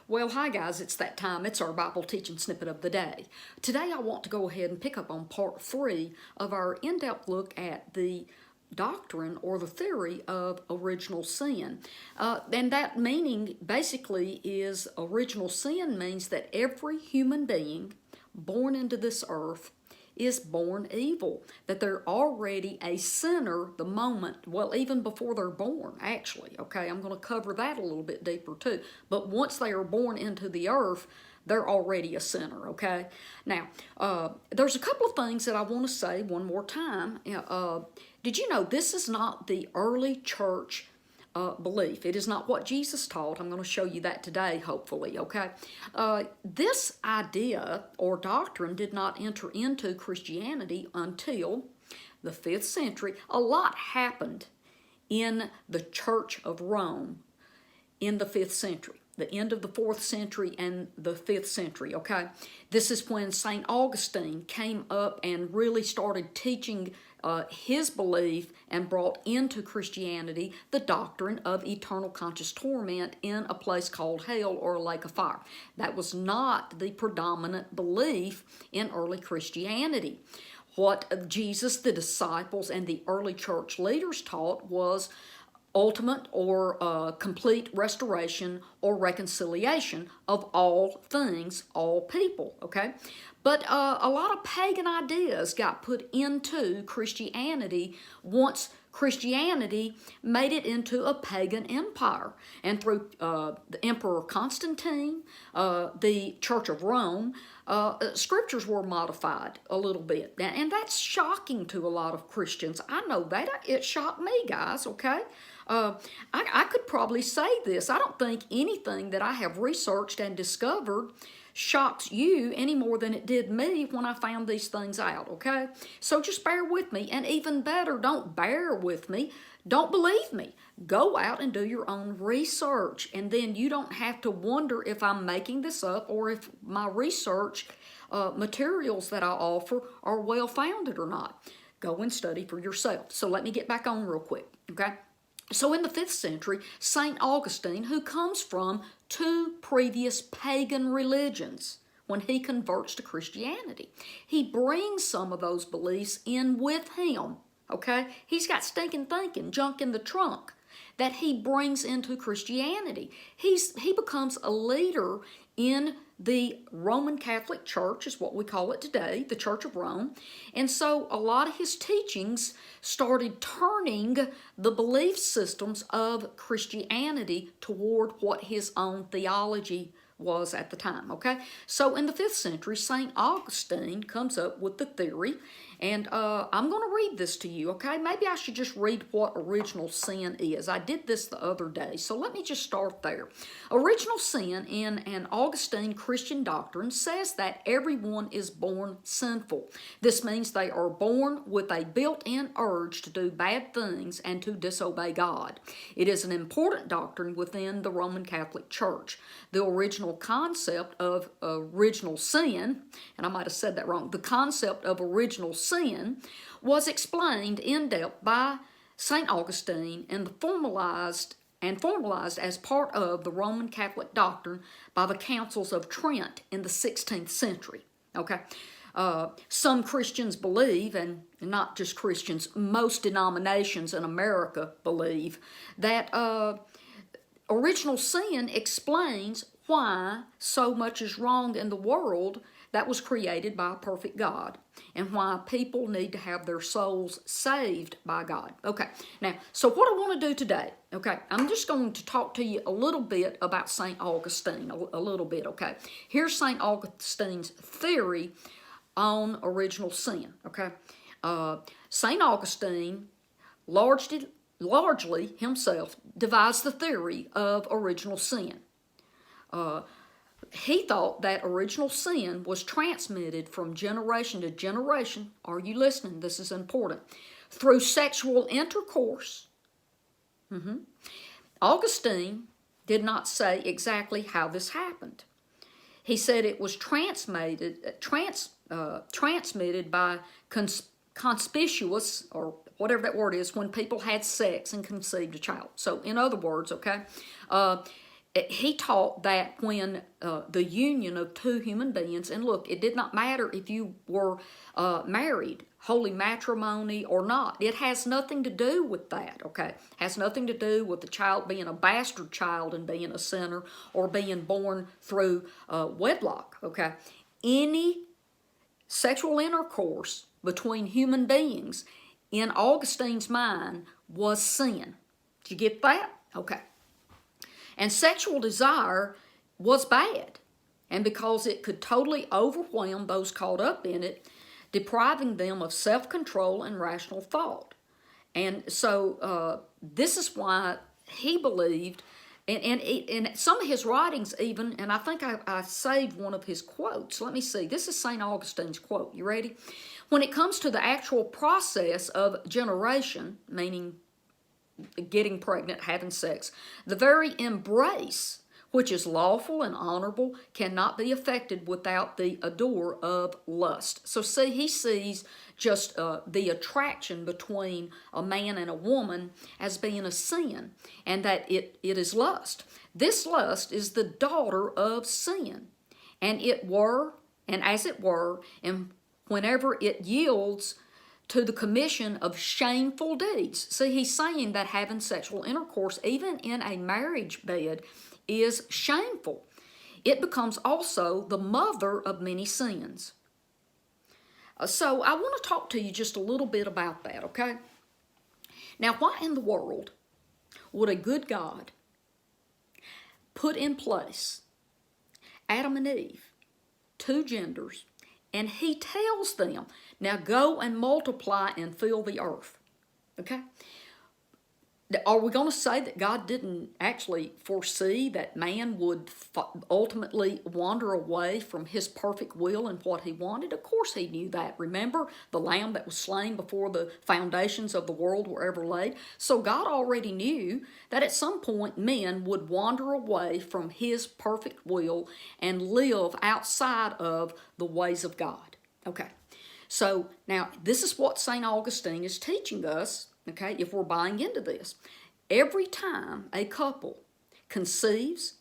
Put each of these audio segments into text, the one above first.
Well, hi guys, it's that time. It's our Bible Teaching Snippet of the day. Today I want to go ahead and pick up on part 3 of our in-depth look at the doctrine or the theory of original sin. And that meaning basically is original sin means that every human being born into this earth is born evil, that they're already a sinner the moment, well, even before they're born, actually. Okay, I'm going to cover that a little bit deeper too. But once they are born into the earth, they're already a sinner, okay? Now, there's a couple of things that I want to say one more time. Did you know this is not the early church belief? It is not what Jesus taught. I'm going to show you that today, hopefully, okay? This idea or doctrine did not enter into Christianity until the 5th century. A lot happened in the Church of Rome in the 5th century, the end of the 4th century and the 5th century, okay? This is when St. Augustine came up and really started teaching his belief and brought into Christianity the doctrine of eternal conscious torment in a place called hell or a lake of fire. That was not the predominant belief in early Christianity. What Jesus, the disciples, and the early church leaders taught was ultimate or complete restoration or reconciliation of all things, all people, okay? But a lot of pagan ideas got put into Christianity once Christianity made it into a pagan empire. And through the Emperor Constantine, the Church of Rome, scriptures were modified a little bit. And that's shocking to a lot of Christians. I know that. It shocked me, guys, okay? I could probably say this. I don't think anything that I have researched and discovered shocks you any more than it did me when I found these things out, okay? So just bear with me, and even better, don't bear with me. Don't believe me. Go out and do your own research, and then you don't have to wonder if I'm making this up or if my research materials that I offer are well-founded or not. Go and study for yourself. So let me get back on real quick, okay? So in the 5th century, St. Augustine, who comes from 2 previous pagan religions, when he converts to Christianity, he brings some of those beliefs in with him, okay? He's got stinking thinking, junk in the trunk, that he brings into Christianity. He becomes a leader in the Roman Catholic Church, is what we call it today, the Church of Rome. And so a lot of his teachings started turning the belief systems of Christianity toward what his own theology was at the time, okay? So in the 5th century, St. Augustine comes up with the theory, and I'm going to read this to you, okay? Maybe I should just read what original sin is. I did this the other day, so let me just start there. Original sin in an Augustine Christian doctrine says that everyone is born sinful. This means they are born with a built-in urge to do bad things and to disobey God. It is an important doctrine within the Roman Catholic Church. The original concept of original sin, and I might have said that wrong, the concept of original sin was explained in depth by St. Augustine and formalized as part of the Roman Catholic doctrine by the Councils of Trent in the 16th century. Okay, some Christians believe, and not just Christians, most denominations in America believe that original sin explains why so much is wrong in the world that was created by a perfect God, and why people need to have their souls saved by God. Okay, now, so what I want to do today, okay, I'm just going to talk to you a little bit about St. Augustine, a little bit, okay? Here's St. Augustine's theory on original sin, okay? St. Augustine largely himself devised the theory of original sin. He thought that original sin was transmitted from generation to generation. Are you listening? This is important. Through sexual intercourse. Augustine did not say exactly how this happened. He said it was transmitted by conspicuous, or whatever that word is, when people had sex and conceived a child. So in other words, okay, he taught that when the union of two human beings, and look, it did not matter if you were married, holy matrimony or not. It has nothing to do with that, okay? Has nothing to do with the child being a bastard child and being a sinner or being born through wedlock, okay? Any sexual intercourse between human beings, in Augustine's mind, was sin. Did you get that? Okay. And sexual desire was bad. And because it could totally overwhelm those caught up in it, depriving them of self-control and rational thought. And so this is why he believed, and some of his writings even, and I think I saved one of his quotes. Let me see. This is St. Augustine's quote. You ready? When it comes to the actual process of generation, meaning getting pregnant, having sex, the very embrace, which is lawful and honorable, cannot be effected without the allure of lust. So see, he sees just the attraction between a man and a woman as being a sin, and that it is lust. This lust is the daughter of sin, and as it were, and whenever it yields to the commission of shameful deeds. See, he's saying that having sexual intercourse, even in a marriage bed, is shameful. It becomes also the mother of many sins. So I want to talk to you just a little bit about that, okay? Now, why in the world would a good God put in place Adam and Eve, two genders, and he tells them, now go and multiply and fill the earth. Okay? Are we going to say that God didn't actually foresee that man would ultimately wander away from his perfect will and what he wanted? Of course he knew that. Remember the lamb that was slain before the foundations of the world were ever laid? So God already knew that at some point men would wander away from his perfect will and live outside of the ways of God. Okay. So now this is what St. Augustine is teaching us, okay, if we're buying into this. Every time a couple conceives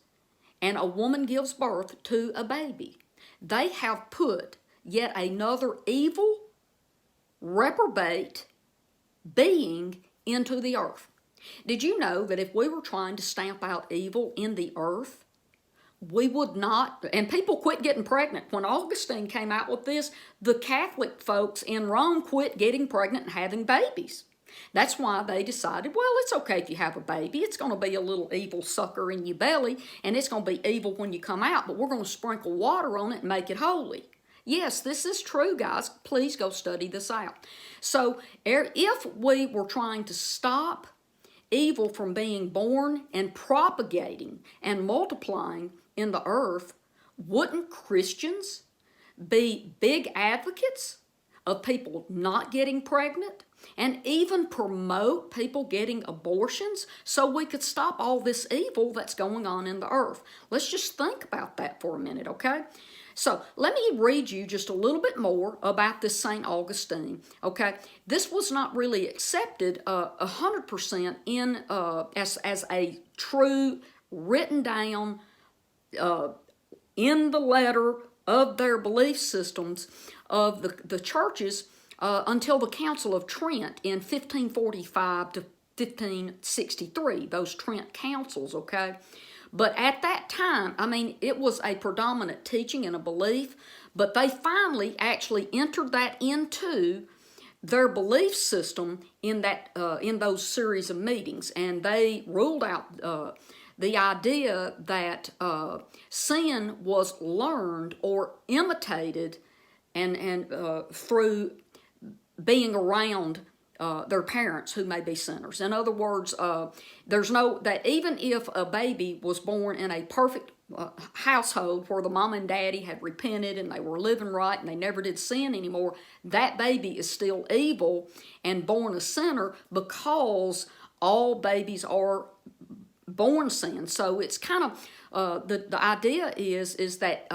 and a woman gives birth to a baby, they have put yet another evil, reprobate being into the earth. Did you know that if we were trying to stamp out evil in the earth, we would not, and people quit getting pregnant. When Augustine came out with this, the Catholic folks in Rome quit getting pregnant and having babies. That's why they decided, well, it's okay if you have a baby. It's going to be a little evil sucker in your belly, and it's going to be evil when you come out, but we're going to sprinkle water on it and make it holy. Yes, this is true, guys. Please go study this out. So if we were trying to stop evil from being born and propagating and multiplying in the earth, wouldn't Christians be big advocates of people not getting pregnant and even promote people getting abortions so we could stop all this evil that's going on in the earth? Let's just think about that for a minute, okay? So let me read you just a little bit more about this St. Augustine, okay? This was not really accepted 100% as a true written down in the letter of their belief systems of the churches until the Council of Trent in 1545 to 1563, those Trent councils, okay? But at that time, I mean, it was a predominant teaching and a belief, but they finally actually entered that into their belief system in those series of meetings, and they ruled out the idea that sin was learned or imitated and through being around their parents who may be sinners. In other words, there's no, that even if a baby was born in a perfect household where the mom and daddy had repented and they were living right and they never did sin anymore, that baby is still evil and born a sinner because all babies are born sin. So it's kind of, the idea is that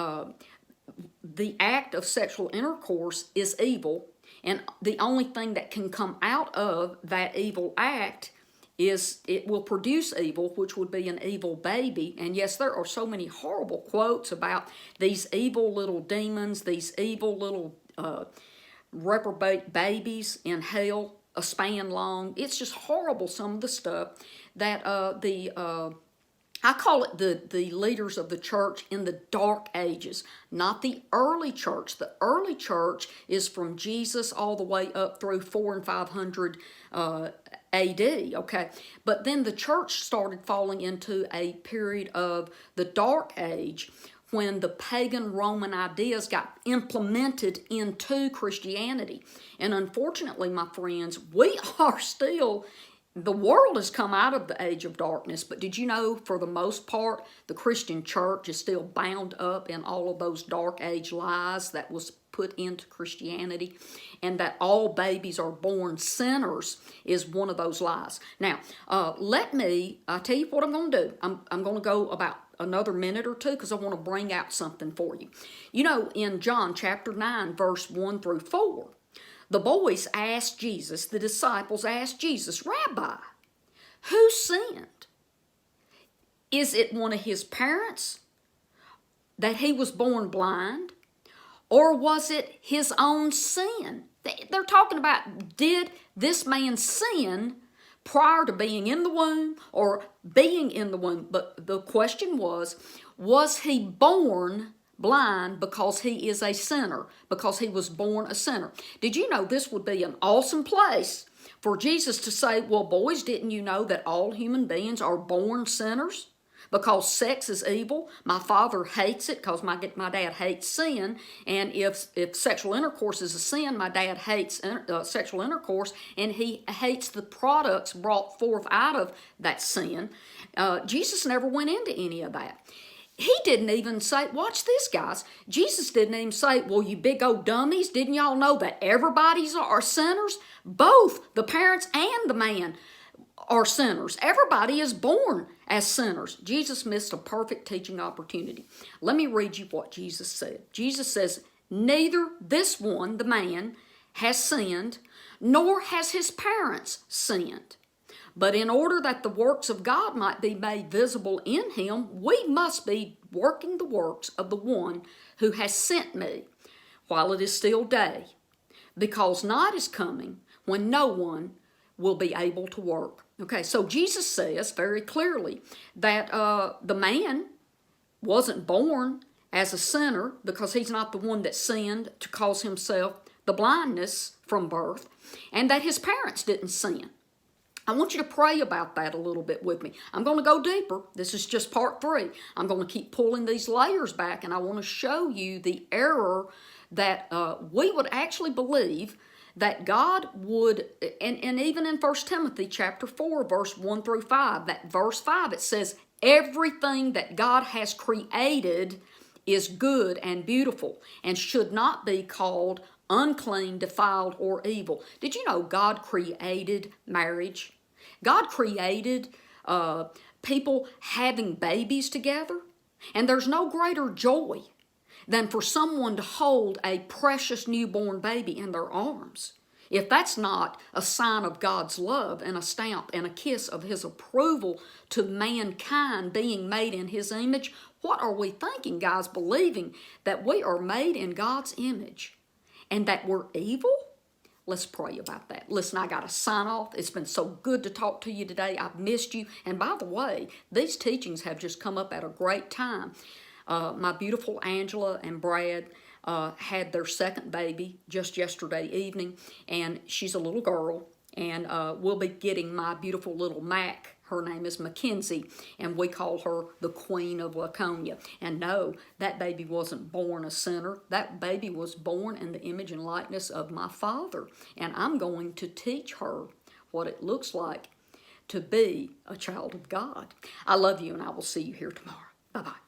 the act of sexual intercourse is evil, and the only thing that can come out of that evil act it will produce evil, which would be an evil baby. And yes, there are so many horrible quotes about these evil little demons, these evil little reprobate babies in hell, a span long. It's just horrible, some of the stuff that I call it the leaders of the church in the dark ages, not the early church. The early church is from Jesus all the way up through 400 and 500 AD, okay? But then the church started falling into a period of the dark age when the pagan Roman ideas got implemented into Christianity. And unfortunately, my friends, we are still, the world has come out of the age of darkness, but did you know, for the most part, the Christian church is still bound up in all of those dark age lies that was put into Christianity, and that all babies are born sinners is one of those lies. Now, I'll tell you what I'm going to do. I'm going to go about another minute or two because I want to bring out something for you. You know, in John chapter 9, verse 1 through 4, the boys asked Jesus, the disciples asked Jesus, Rabbi, who sinned? Is it one of his parents that he was born blind? Or was it his own sin? They're talking about, did this man sin prior to being in the womb or being in the womb? But the question was he born blind because he is a sinner, because he was born a sinner? Did you know this would be an awesome place for Jesus to say, well, boys, didn't you know that all human beings are born sinners? Because sex is evil. My father hates it because my dad hates sin. And if sexual intercourse is a sin, my dad hates sexual intercourse, and he hates the products brought forth out of that sin. Jesus never went into any of that. He didn't even say, watch this, guys. Jesus didn't even say, well, you big old dummies, didn't y'all know that everybody's are sinners? Both the parents and the man are sinners. Everybody is born as sinners. Jesus missed a perfect teaching opportunity. Let me read you what Jesus said. Jesus says, neither this one, the man, has sinned, nor has his parents sinned. But in order that the works of God might be made visible in him, we must be working the works of the one who has sent me while it is still day, because night is coming when no one will be able to work. Okay, so Jesus says very clearly that the man wasn't born as a sinner because he's not the one that sinned to cause himself the blindness from birth, and that his parents didn't sin. I want you to pray about that a little bit with me. I'm going to go deeper. This is just part 3. I'm going to keep pulling these layers back, and I want to show you the error that we would actually believe that God would, and even in 1 Timothy chapter 4, verse 1 through 5, that verse 5, it says, everything that God has created is good and beautiful and should not be called unclean, defiled, or evil. Did you know God created marriage? God created people having babies together. And there's no greater joy than for someone to hold a precious newborn baby in their arms. If that's not a sign of God's love and a stamp and a kiss of his approval to mankind being made in his image, what are we thinking, guys? Believing that we are made in God's image and that we're evil? Let's pray about that. Listen, I got to sign off. It's been so good to talk to you today. I've missed you. And by the way, these teachings have just come up at a great time. My beautiful Angela and Brad had their second baby just yesterday evening, and she's a little girl, and we'll be getting my beautiful little Mac. Her name is Mackenzie, and we call her the Queen of Laconia. And no, that baby wasn't born a sinner. That baby was born in the image and likeness of my Father, and I'm going to teach her what it looks like to be a child of God. I love you, and I will see you here tomorrow. Bye-bye.